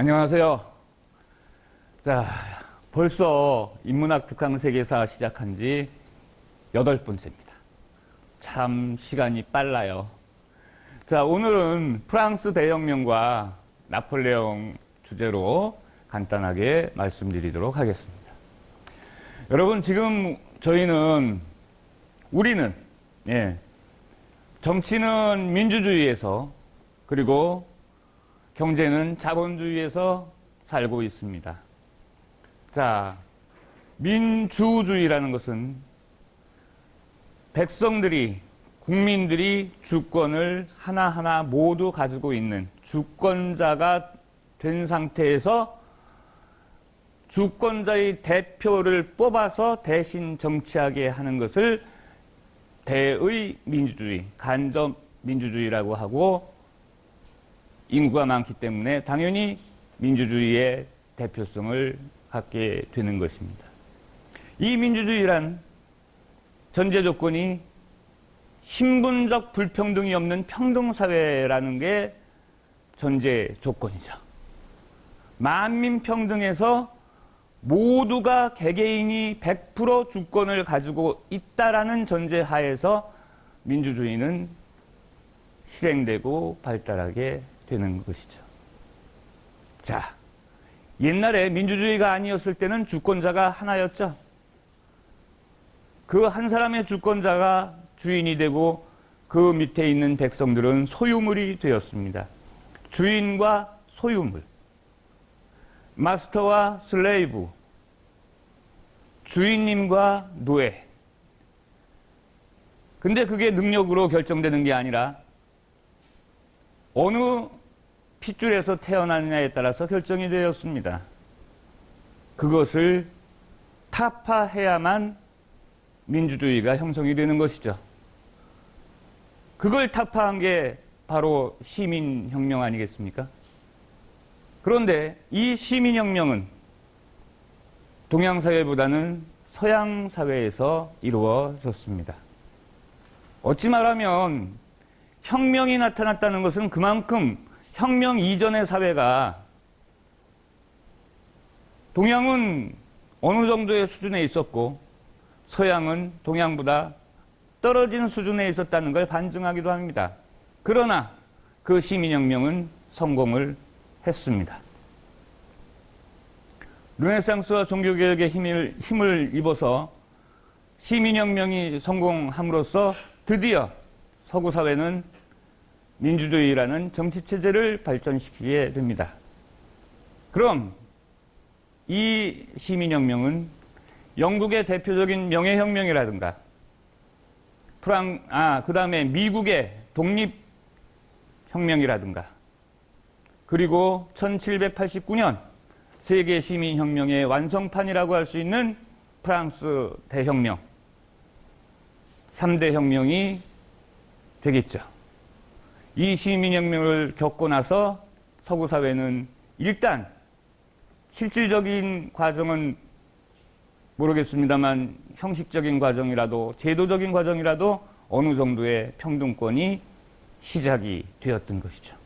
안녕하세요. 자, 벌써 인문학 특강 세계사 시작한 지 8번째입니다. 참 시간이 빨라요. 자, 오늘은 프랑스 대혁명과 나폴레옹 주제로 간단하게 말씀드리도록 하겠습니다. 여러분, 지금 우리는 정치는 민주주의에서, 그리고 경제는 자본주의에서 살고 있습니다. 자, 민주주의라는 것은 국민들이 주권을 하나하나 모두 가지고 있는 주권자가 된 상태에서 주권자의 대표를 뽑아서 대신 정치하게 하는 것을 대의 민주주의, 간접 민주주의라고 하고, 인구가 많기 때문에 당연히 민주주의의 대표성을 갖게 되는 것입니다. 이 민주주의란 전제 조건이 신분적 불평등이 없는 평등사회라는 게 전제 조건이죠. 만민평등에서 모두가 개개인이 100% 주권을 가지고 있다라는 전제 하에서 민주주의는 실행되고 발달하게 되는 것이죠. 자, 옛날에 민주주의가 아니었을 때는 주권자가 하나였죠. 그 한 사람의 주권자가 주인이 되고 그 밑에 있는 백성들은 소유물이 되었습니다. 주인과 소유물, 마스터와 슬레이브, 주인님과 노예. 근데 그게 능력으로 결정되는 게 아니라 어느 핏줄에서 태어났느냐에 따라서 결정이 되었습니다. 그것을 타파해야만 민주주의가 형성이 되는 것이죠. 그걸 타파한 게 바로 시민혁명 아니겠습니까? 그런데 이 시민혁명은 동양사회보다는 서양사회에서 이루어졌습니다. 어찌 말하면 혁명이 나타났다는 것은 그만큼 혁명 이전의 사회가, 동양은 어느 정도의 수준에 있었고 서양은 동양보다 떨어진 수준에 있었다는 걸 반증하기도 합니다. 그러나 그 시민혁명은 성공을 했습니다. 르네상스와 종교개혁의 힘을 입어서 시민혁명이 성공함으로써 드디어 서구사회는 민주주의라는 정치체제를 발전시키게 됩니다. 그럼 이 시민혁명은 영국의 대표적인 명예혁명이라든가, 그 다음에 미국의 독립혁명이라든가, 그리고 1789년 세계 시민혁명의 완성판이라고 할 수 있는 프랑스 대혁명, 3대 혁명이 되겠죠. 이 시민혁명을 겪고 나서 서구사회는 일단 실질적인 과정은 모르겠습니다만 형식적인 과정이라도, 제도적인 과정이라도 어느 정도의 평등권이 시작이 되었던 것이죠.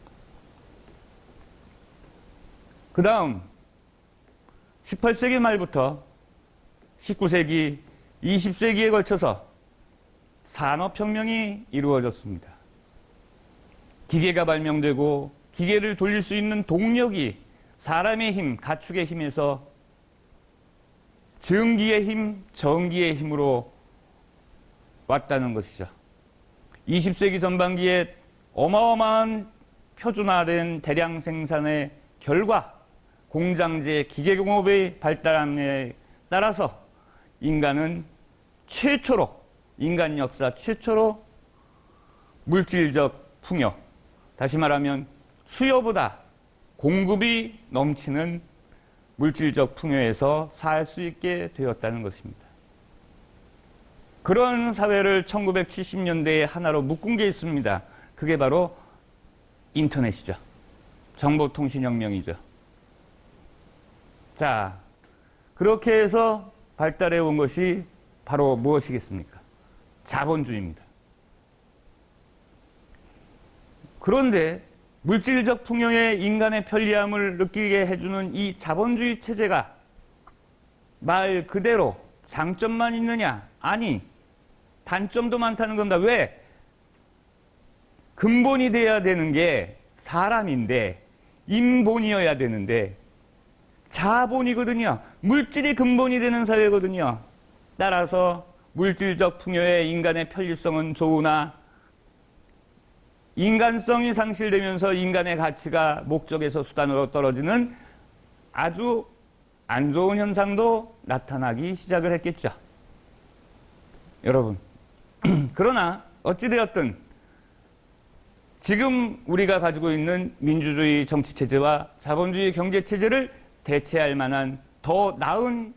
그 다음 18세기 말부터 19세기, 20세기에 걸쳐서 산업혁명이 이루어졌습니다. 기계가 발명되고 기계를 돌릴 수 있는 동력이 사람의 힘, 가축의 힘에서 증기의 힘, 전기의 힘으로 왔다는 것이죠. 20세기 전반기에 어마어마한 표준화된 대량 생산의 결과, 공장제 기계공업의 발달함에 따라서 인간은 인간 역사 최초로 물질적 풍요, 다시 말하면 수요보다 공급이 넘치는 물질적 풍요에서 살 수 있게 되었다는 것입니다. 그런 사회를 1970년대에 하나로 묶은 게 있습니다. 그게 바로 인터넷이죠. 정보통신혁명이죠. 자, 그렇게 해서 발달해 온 것이 바로 무엇이겠습니까? 자본주의입니다. 그런데 물질적 풍요에 인간의 편리함을 느끼게 해주는 이 자본주의 체제가 말 그대로 장점만 있느냐? 아니, 단점도 많다는 겁니다. 왜? 근본이 돼야 되는 게 사람인데, 인본이어야 되는데, 자본이거든요. 물질이 근본이 되는 사회거든요. 따라서 물질적 풍요에 인간의 편리성은 좋으나 인간성이 상실되면서 인간의 가치가 목적에서 수단으로 떨어지는 아주 안 좋은 현상도 나타나기 시작을 했겠죠. 여러분, 그러나 어찌되었든 지금 우리가 가지고 있는 민주주의 정치체제와 자본주의 경제체제를 대체할 만한 더 나은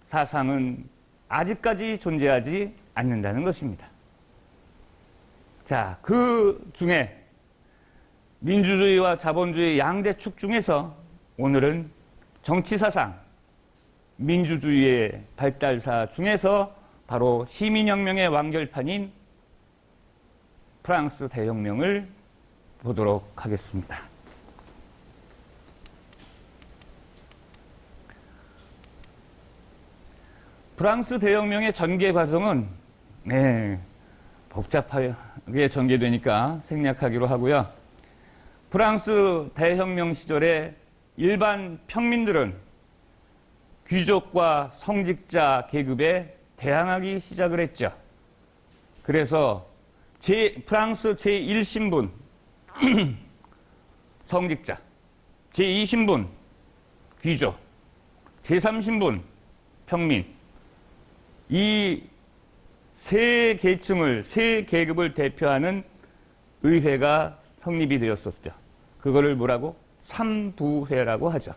사상은 아직까지 존재하지 않는다는 것입니다. 자, 그 중에 민주주의와 자본주의 양대축 중에서 오늘은 정치사상, 민주주의의 발달사 중에서 바로 시민혁명의 완결판인 프랑스 대혁명을 보도록 하겠습니다. 프랑스 대혁명의 전개 과정은 복잡하게 전개되니까 생략하기로 하고요. 프랑스 대혁명 시절에 일반 평민들은 귀족과 성직자 계급에 대항하기 시작을 했죠. 그래서 프랑스 제1신분 성직자, 제2신분 귀족, 제3신분 평민, 이 세 계층을, 세 계급을 대표하는 의회가 성립이 되었었죠. 그거를 뭐라고? 삼부회라고 하죠.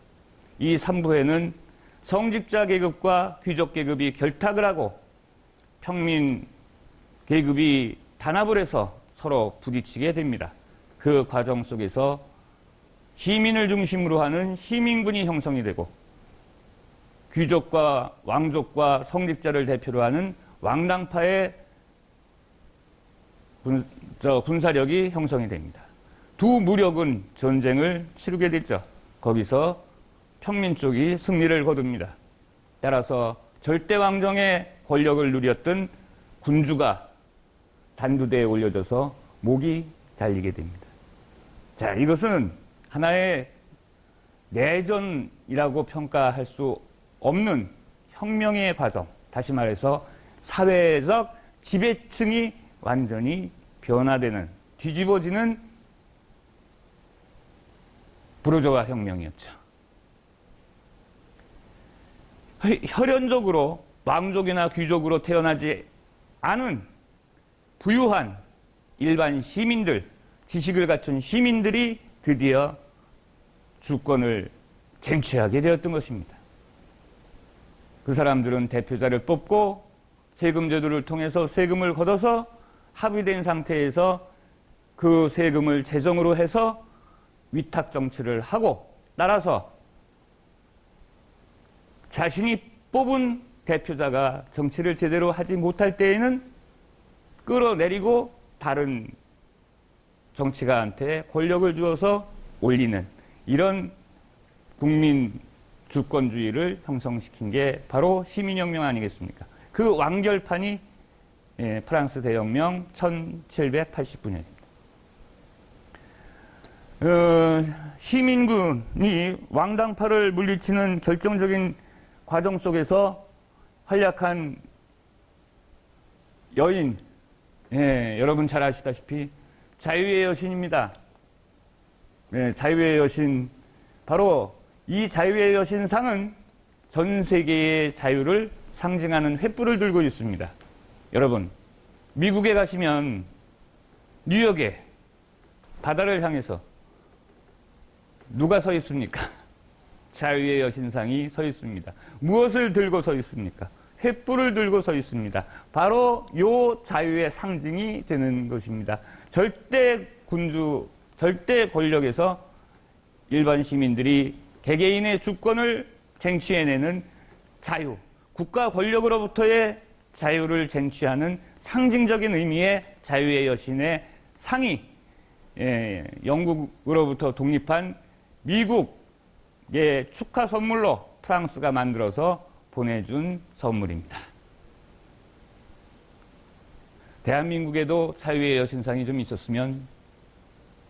이 삼부회는 성직자 계급과 귀족 계급이 결탁을 하고 평민 계급이 단합을 해서 서로 부딪히게 됩니다. 그 과정 속에서 시민을 중심으로 하는 시민군이 형성이 되고 귀족과 왕족과 성직자를 대표로 하는 왕당파의 군사력이 형성이 됩니다. 두 무력은 전쟁을 치르게 됐죠. 거기서 평민 쪽이 승리를 거둡니다. 따라서 절대 왕정의 권력을 누렸던 군주가 단두대에 올려져서 목이 잘리게 됩니다. 자, 이것은 하나의 내전이라고 평가할 수 없는 혁명의 과정, 다시 말해서 사회적 지배층이 완전히 변화되는, 뒤집어지는 부르조아 혁명이었죠. 혈연적으로 왕족이나 귀족으로 태어나지 않은 부유한 일반 시민들, 지식을 갖춘 시민들이 드디어 주권을 쟁취하게 되었던 것입니다. 그 사람들은 대표자를 뽑고 세금 제도를 통해서 세금을 걷어서 합의된 상태에서 그 세금을 재정으로 해서 위탁 정치를 하고, 따라서 자신이 뽑은 대표자가 정치를 제대로 하지 못할 때에는 끌어내리고 다른 정치가한테 권력을 주어서 올리는 이런 국민 주권주의를 형성시킨 게 바로 시민혁명 아니겠습니까? 그 완결판이 프랑스 대혁명 1789년입니다. 시민군이 왕당파를 물리치는 결정적인 과정 속에서 활약한 여인, 여러분 잘 아시다시피 자유의 여신입니다. 자유의 여신, 바로 이 자유의 여신상은 전 세계의 자유를 상징하는 횃불을 들고 있습니다. 여러분, 미국에 가시면 뉴욕에 바다를 향해서 누가 서 있습니까? 자유의 여신상이 서 있습니다. 무엇을 들고 서 있습니까? 횃불을 들고 서 있습니다. 바로 요 자유의 상징이 되는 것입니다. 절대 군주, 절대 권력에서 일반 시민들이 개개인의 주권을 쟁취해내는 자유, 국가 권력으로부터의 자유를 쟁취하는 상징적인 의미의 자유의 여신의 상이 영국으로부터 독립한 미국의 축하 선물로 프랑스가 만들어서 보내준 선물입니다. 대한민국에도 자유의 여신상이 좀 있었으면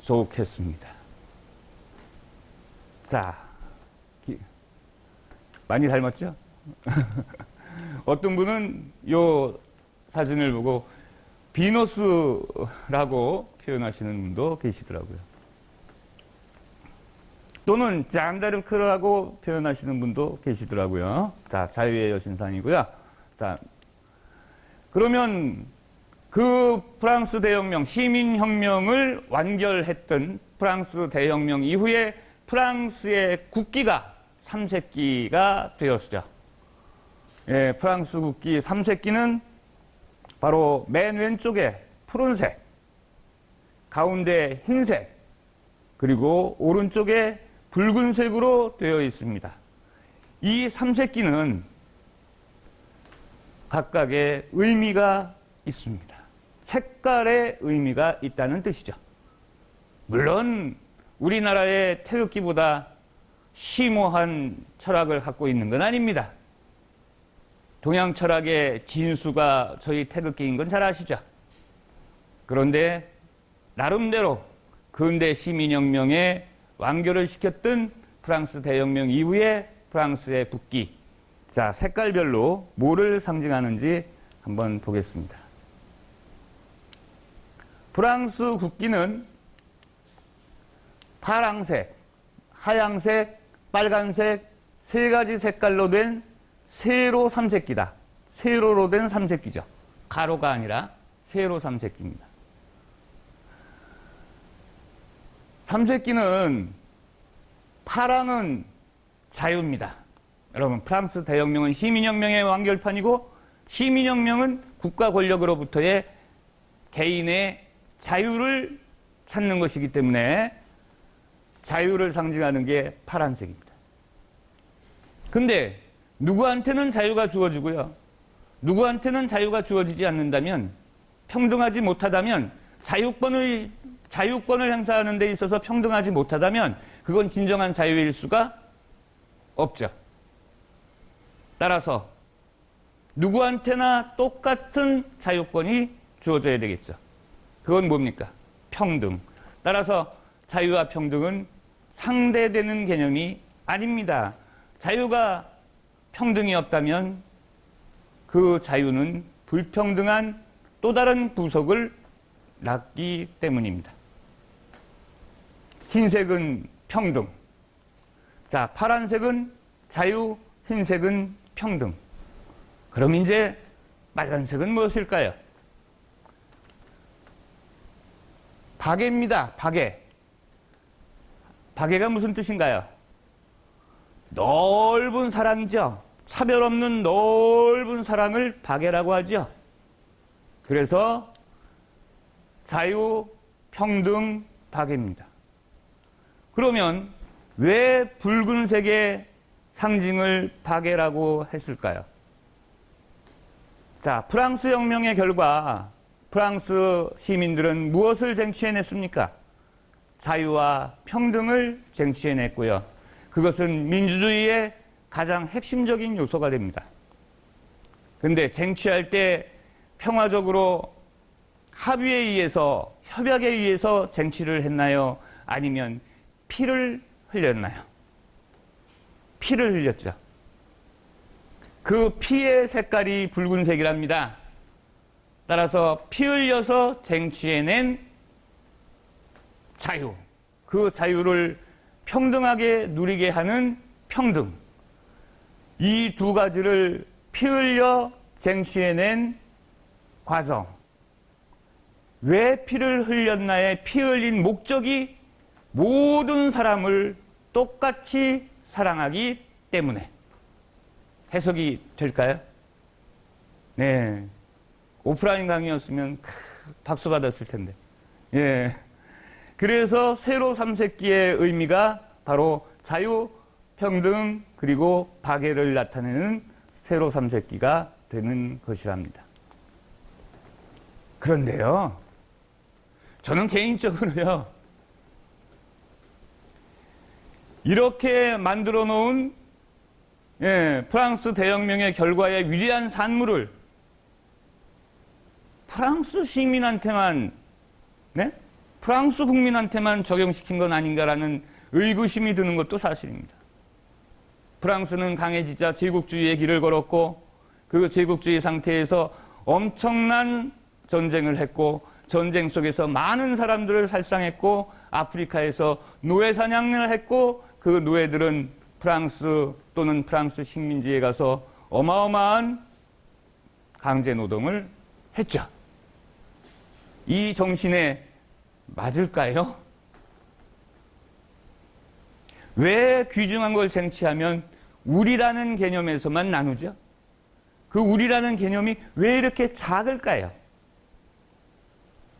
좋겠습니다. 자, 많이 닮았죠? 어떤 분은 요 사진을 보고 비너스라고 표현하시는 분도 계시더라고요. 또는 잔다르크라고 표현하시는 분도 계시더라고요. 자, 자유의 여신상이고요. 자, 그러면 그 프랑스 대혁명, 시민혁명을 완결했던 프랑스 대혁명 이후에 프랑스의 국기가 삼색기가 되었죠. 예, 프랑스 국기 삼색기는 바로 맨 왼쪽에 푸른색, 가운데 흰색, 그리고 오른쪽에 붉은색으로 되어 있습니다. 이 삼색기는 각각의 의미가 있습니다. 색깔의 의미가 있다는 뜻이죠. 물론 우리나라의 태극기보다 심오한 철학을 갖고 있는 건 아닙니다. 동양 철학의 진수가 저희 태극기인 건 잘 아시죠? 그런데 나름대로 근대 시민혁명에 완결을 시켰던 프랑스 대혁명 이후에 프랑스의 국기. 자, 색깔별로 뭐를 상징하는지 한번 보겠습니다. 프랑스 국기는 파랑색, 하양색, 빨간색 세 가지 색깔로 된 세로 삼색기다. 세로로 된 삼색기죠. 가로가 아니라 세로 삼색기입니다. 삼색기는 파랑은 자유입니다. 여러분, 프랑스 대혁명은 시민혁명의 완결판이고 시민혁명은 국가 권력으로부터의 개인의 자유를 찾는 것이기 때문에 자유를 상징하는 게 파란색입니다. 근데 누구한테는 자유가 주어지고요. 누구한테는 자유가 주어지지 않는다면, 평등하지 못하다면, 자유권을 행사하는 데 있어서 평등하지 못하다면 그건 진정한 자유일 수가 없죠. 따라서 누구한테나 똑같은 자유권이 주어져야 되겠죠. 그건 뭡니까? 평등. 따라서 자유와 평등은 상대되는 개념이 아닙니다. 자유가 평등이 없다면 그 자유는 불평등한 또 다른 구석을 낳기 때문입니다. 흰색은 평등. 자, 파란색은 자유, 흰색은 평등. 그럼 이제 빨간색은 무엇일까요? 박애입니다. 박애. 박애가 무슨 뜻인가요? 넓은 사랑이죠. 차별 없는 넓은 사랑을 박애라고 하죠. 그래서 자유, 평등, 박애입니다. 그러면 왜 붉은색의 상징을 박애라고 했을까요? 자, 프랑스 혁명의 결과 프랑스 시민들은 무엇을 쟁취해냈습니까? 자유와 평등을 쟁취해냈고요. 그것은 민주주의의 가장 핵심적인 요소가 됩니다. 그런데 쟁취할 때 평화적으로 합의에 의해서, 협약에 의해서 쟁취를 했나요? 아니면 피를 흘렸나요? 피를 흘렸죠. 그 피의 색깔이 붉은색이랍니다. 따라서 피 흘려서 쟁취해낸 자유, 그 자유를 평등하게 누리게 하는 평등, 이 두 가지를 피 흘려 쟁취해낸 과정. 왜 피를 흘렸나의 피 흘린 목적이 모든 사람을 똑같이 사랑하기 때문에. 해석이 될까요? 네. 오프라인 강의였으면 박수 받았을 텐데. 예. 그래서 세로 삼색기의 의미가 바로 자유, 평등, 그리고 박애를 나타내는 세로 삼색기가 되는 것이랍니다. 그런데요, 저는 개인적으로요, 이렇게 만들어 놓은 프랑스 대혁명의 결과의 위대한 산물을 프랑스 시민한테만, 프랑스 국민한테만 적용시킨 건 아닌가라는 의구심이 드는 것도 사실입니다. 프랑스는 강해지자 제국주의의 길을 걸었고, 그 제국주의 상태에서 엄청난 전쟁을 했고, 전쟁 속에서 많은 사람들을 살상했고, 아프리카에서 노예 사냥을 했고, 그 노예들은 프랑스 또는 프랑스 식민지에 가서 어마어마한 강제 노동을 했죠. 이 정신에 맞을까요? 왜 귀중한 걸 쟁취하면 우리라는 개념에서만 나누죠? 그 우리라는 개념이 왜 이렇게 작을까요?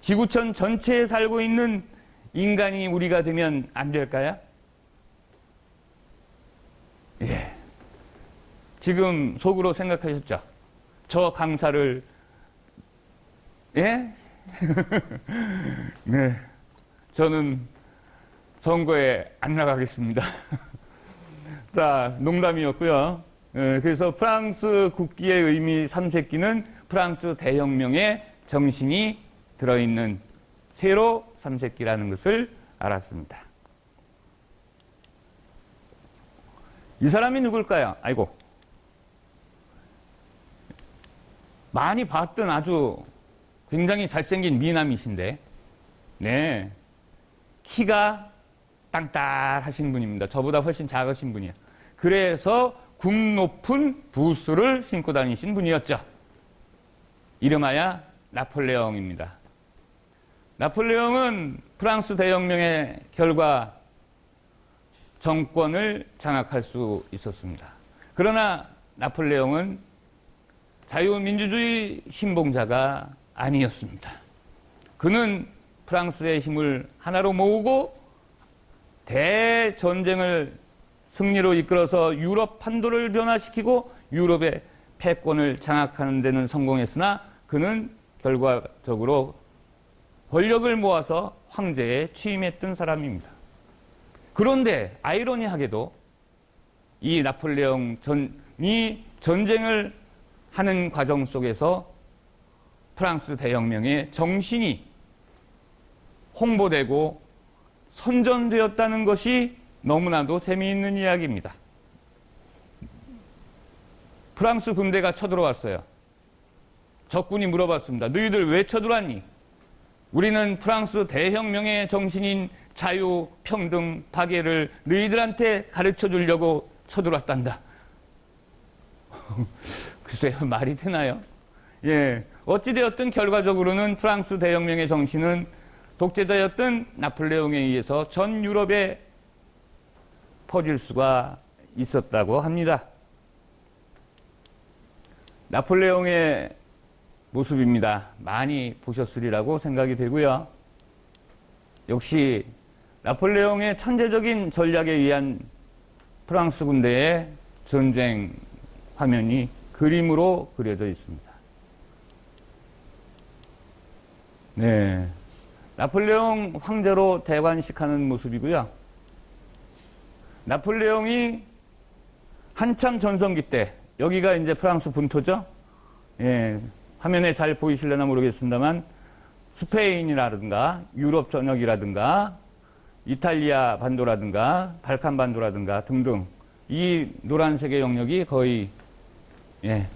지구촌 전체에 살고 있는 인간이 우리가 되면 안 될까요? 예. 지금 속으로 생각하셨죠? 저 강사를, 예? 네. 저는 선거에 안 나가겠습니다. 자, 농담이었고요. 그래서 프랑스 국기의 의미 삼색기는 프랑스 대혁명의 정신이 들어있는 세로 삼색기라는 것을 알았습니다. 이 사람이 누굴까요? 아이고. 많이 봤던 아주 굉장히 잘생긴 미남이신데, 네. 키가 땅땅하신 분입니다. 저보다 훨씬 작으신 분이야. 그래서 굽 높은 부스를 신고 다니신 분이었죠. 이름하여 나폴레옹입니다. 나폴레옹은 프랑스 대혁명의 결과 정권을 장악할 수 있었습니다. 그러나 나폴레옹은 자유민주주의 신봉자가 아니었습니다. 그는 프랑스의 힘을 하나로 모으고 대전쟁을 승리로 이끌어서 유럽 판도를 변화시키고 유럽의 패권을 장악하는 데는 성공했으나 그는 결과적으로 권력을 모아서 황제에 취임했던 사람입니다. 그런데 아이러니하게도 이 나폴레옹이 전쟁을 하는 과정 속에서 프랑스 대혁명의 정신이 홍보되고 선전되었다는 것이 너무나도 재미있는 이야기입니다. 프랑스 군대가 쳐들어왔어요. 적군이 물어봤습니다. 너희들 왜 쳐들어왔니? 우리는 프랑스 대혁명의 정신인 자유, 평등, 박애를 너희들한테 가르쳐 주려고 쳐들어왔단다. 글쎄요, 말이 되나요? 예. 어찌되었든 결과적으로는 프랑스 대혁명의 정신은 독재자였던 나폴레옹에 의해서 전 유럽에 퍼질 수가 있었다고 합니다. 나폴레옹의 모습입니다. 많이 보셨으리라고 생각이 되고요. 역시 나폴레옹의 천재적인 전략에 의한 프랑스 군대의 전쟁 화면이 그림으로 그려져 있습니다. 네. 나폴레옹 황제로 대관식하는 모습이고요. 나폴레옹이 한참 전성기 때, 여기가 이제 프랑스 본토죠. 예, 화면에 잘 보이실려나 모르겠습니다만, 스페인이라든가, 유럽 전역이라든가, 이탈리아 반도라든가, 발칸 반도라든가 등등, 이 노란색의 영역이 거의, 예,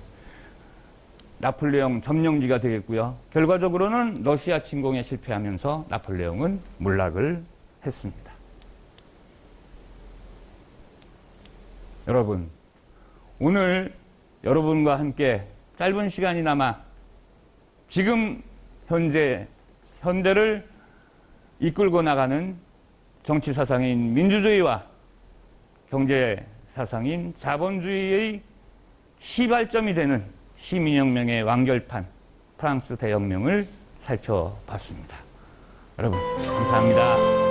나폴레옹 점령지가 되겠고요. 결과적으로는 러시아 침공에 실패하면서 나폴레옹은 몰락을 했습니다. 여러분, 오늘 여러분과 함께 짧은 시간이나마 지금 현대를 이끌고 나가는 정치 사상인 민주주의와 경제 사상인 자본주의의 시발점이 되는 시민혁명의 완결판 프랑스 대혁명을 살펴봤습니다. 여러분, 감사합니다.